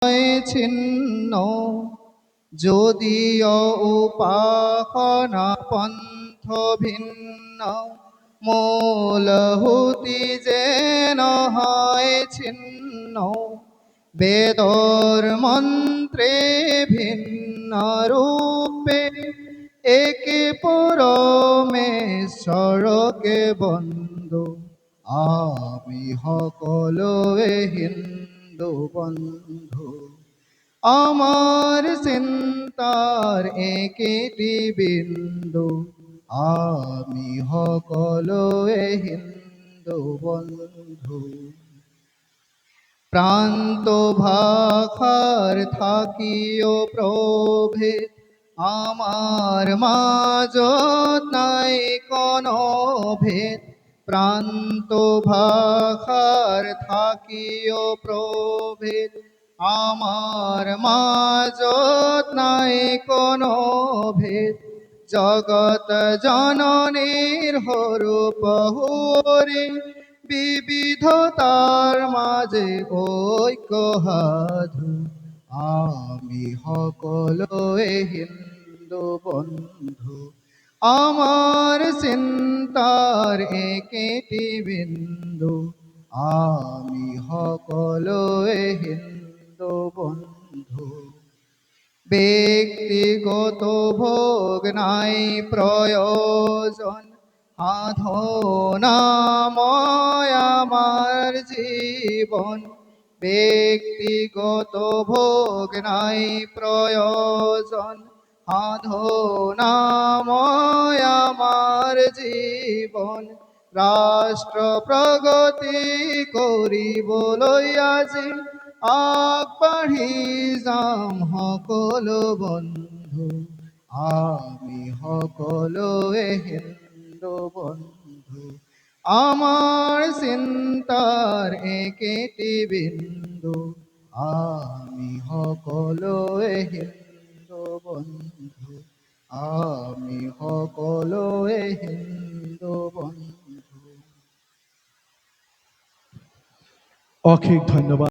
ছিন্ন, যদিও উপাসনা পন্থ ভিন্ন, মূল হুতি যেন হয় ছিন্ন। বেদর মন্ত্রে ভিন্ন রূপে একে পরমেশ্বরকে বন্দো। আমি সকলোৱে হিন্দু বন্ধু, আমার চিন্তার একেটি বিন্দু। আমি সকলোৱে হিন্দু বন্ধু। প্রান্ত ভাষার থাকিও প্রভেদ, আমার মাজত নাই কোনো ভেদ। প্রান্ত ভাষার থাকিও প্রভেদ, আমার মাজত নাই কোনো ভেদ। জগত জননীর স্বরূপ হরি, বিবিধতার মাঝে ঐক্য সাধু। আমি সকলোৱে হিন্দু বন্ধু, আমার চিন্তার একেটি বিন্দু। আমি সকলোৱে হিন্দু বন্ধু। ব্যক্তিগত ভোগ নাই প্রয়োজন, সাধনাময় আমার জীবন। ব্যক্তিগত ভোগ নাই প্রয়োজন, সাধনাময় আমার জীবন। রাষ্ট্র প্রগতি কৰিবলৈ আজি আগবাঢ়ি যাম সকলো বন্ধু। আমি সকলোৱে হিন্দু বন্ধু, আমার চিন্তার একেটি বিন্দু। আমি সকলোৱে হিন্দু বন্ধু, আমি সকলোৱে হিন্দু বন্ধু। অশেষ ধন্যবাদ।